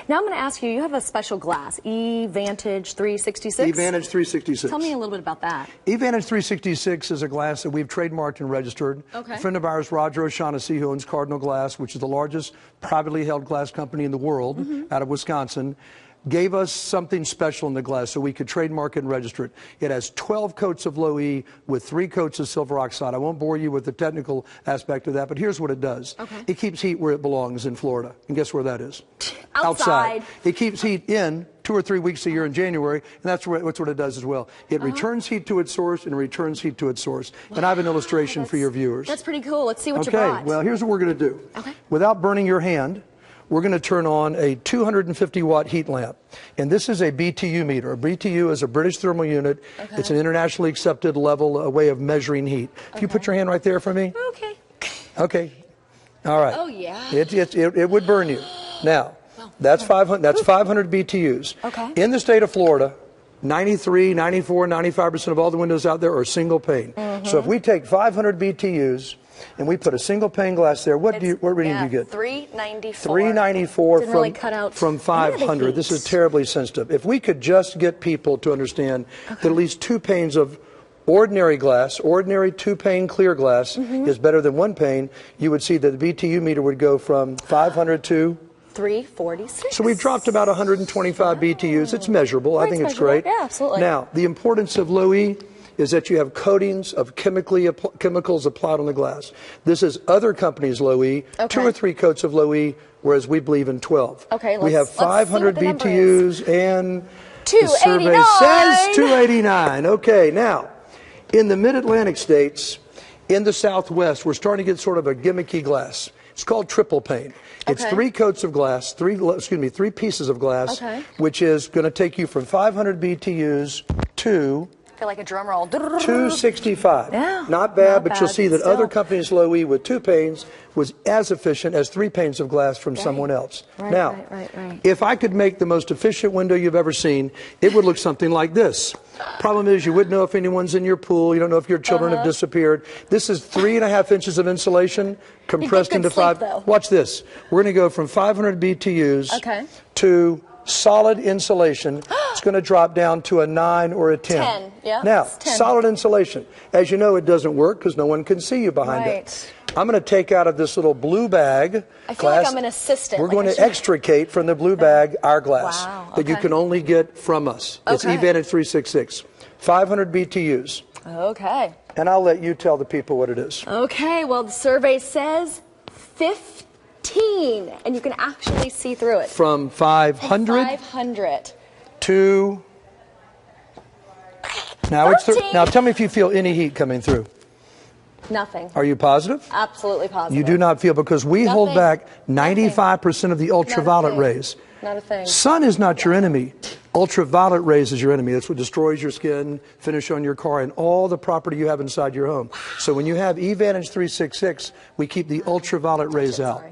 Now I'm going to ask you, you have a special glass, eVantage 366? eVantage 366. Tell me a little bit about that. eVantage 366 is a glass that we've trademarked and registered. Okay. A friend of ours, Roger O'Shaughnessy, who owns Cardinal Glass, which is the largest privately held glass company in the world, out of Wisconsin, gave us something special in the glass so we could trademark it and register it. It has 12 coats of low E with 3 coats of silver oxide. I won't bore you with the technical aspect of that, but here's what it does. Okay. It keeps heat where it belongs in Florida. And guess where that is? Outside. It keeps heat in 2 or 3 weeks a year in January, and that's what it does as well. It returns heat to its source and returns heat to its source. Wow. And I have an illustration for your viewers. That's pretty cool. Let's see what you brought. Okay, well, here's what we're going to do. Okay. Without burning your hand, we're going to turn on a 250 watt heat lamp. And this is a BTU meter. A BTU is a British thermal unit. Okay. It's an internationally accepted level, a way of measuring heat. If you put your hand right there for me. Okay. Okay. All right. Oh, yeah. It would burn you. Now, that's 500 BTUs. Okay. In the state of Florida, 93, 94, 95% of all the windows out there are single pane. So if we take 500 BTUs and we put a single pane glass there, what reading do you get? 394. 394 Didn't really cut out from 500. This is terribly sensitive. If we could just get people to understand that at least 2 panes of ordinary glass, ordinary 2-pane clear glass is better than 1 pane, you would see that the BTU meter would go from 500 to 346. So we've dropped about 125 BTUs. It's measurable. I think it's great. Yeah, absolutely. Now, the importance of low E is that you have coatings of chemicals applied on the glass. This is other companies' low E, 2 or 3 coats of low E, whereas we believe in 12. Okay, we have 500 BTUs and 289. The survey says 289. Okay, now, in the mid-Atlantic states, in the Southwest, we're starting to get sort of a gimmicky glass. It's called triple pane. It's 3 coats of glass, 3 pieces of glass, which is going to take you from 500 BTUs to I feel like a drum roll. 265. Yeah, not bad, not but bad, you'll see that still. other companies' low E with 2 panes was as efficient as 3 panes of glass from someone else. Now, if I could make the most efficient window you've ever seen, it would look something like this. Problem is, you wouldn't know if anyone's in your pool. You don't know if your children have disappeared. This is 3.5 inches of insulation compressed into 5. Watch this. We're going to go from 500 BTUs to solid insulation. It's going to drop down to a 9 or a 10. 10, yeah. Now, solid insulation. As you know, it doesn't work because no one can see you behind it. I'm going to take out of this little blue bag. I feel like I'm an assistant. We're going to extricate from the blue bag our glass that you can only get from us. It's eVantage 366. 500 BTUs. Okay. And I'll let you tell the people what it is. Okay, well, the survey says 15, and you can actually see through it. From 500 to now 13. Now tell me if you feel any heat coming through. Nothing. Are you positive? Absolutely positive. You do not feel, because we hold back 95% of the ultraviolet rays. Not a thing. Sun is not your enemy. Ultraviolet rays is your enemy. That's what destroys your skin, finish on your car, and all the property you have inside your home. So when you have eVantage 366, we keep the ultraviolet rays out.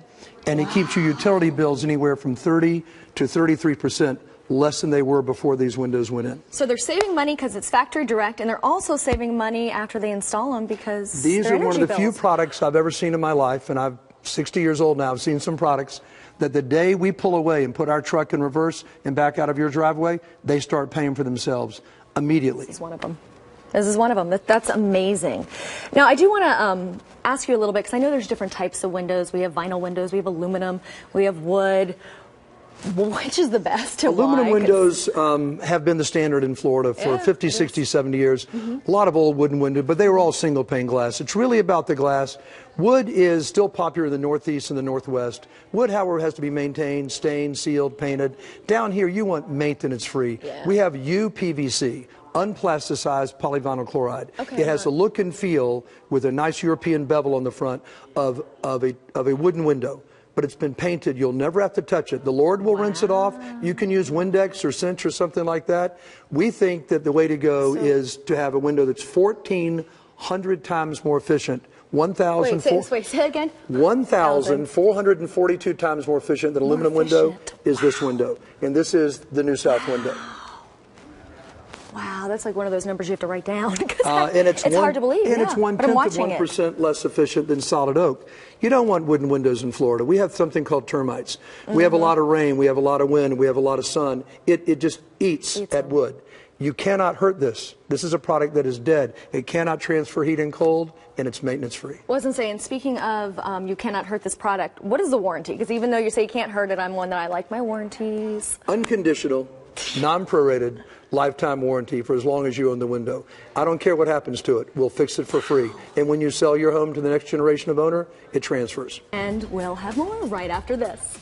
And it keeps your utility bills anywhere from 30 to 33% less than they were before these windows went in. So they're saving money because it's factory direct, and they're also saving money after they install them because these are one of the few products I've ever seen in my life, and I'm 60 years old now. I've seen some products that the day we pull away and put our truck in reverse and back out of your driveway, they start paying for themselves immediately. This is one of them. This is one of them. That's amazing. Now, I do want to ask you a little bit, because I know there's different types of windows. We have vinyl windows, we have aluminum, we have wood. Which is the best? Aluminum windows have been the standard in Florida for 50, 60, 70 years. A lot of old wooden windows, but they were all single pane glass. It's really about the glass. Wood is still popular in the Northeast and the Northwest. Wood, however, has to be maintained, stained, sealed, painted. Down here, you want maintenance free. We have UPVC, unplasticized polyvinyl chloride. It has a look and feel with a nice European bevel on the front of a wooden window. But it's been painted. You'll never have to touch it. The Lord will rinse it off. You can use Windex or Cinch or something like that. We think that the way to go is to have a window that's 1,400 times more efficient. 1,442 times more efficient than an aluminum window is this window. And this is the New South window. Wow, that's like one of those numbers you have to write down. And it's hard to believe. And yeah. it's But I'm 1/10 of watching 1% less efficient than solid oak. You don't want wooden windows in Florida. We have something called termites. We have a lot of rain. We have a lot of wind. We have a lot of sun. It just eats at wood. You cannot hurt this. This is a product that is dead. It cannot transfer heat and cold, and it's maintenance free. Wasn't saying, speaking of you cannot hurt this product, what is the warranty? Because even though you say you can't hurt it, I'm one that I like my warranties. Unconditional, non-prorated, lifetime warranty for as long as you own the window. I don't care what happens to it. We'll fix it for free. And when you sell your home to the next generation of owner, it transfers. And we'll have more right after this.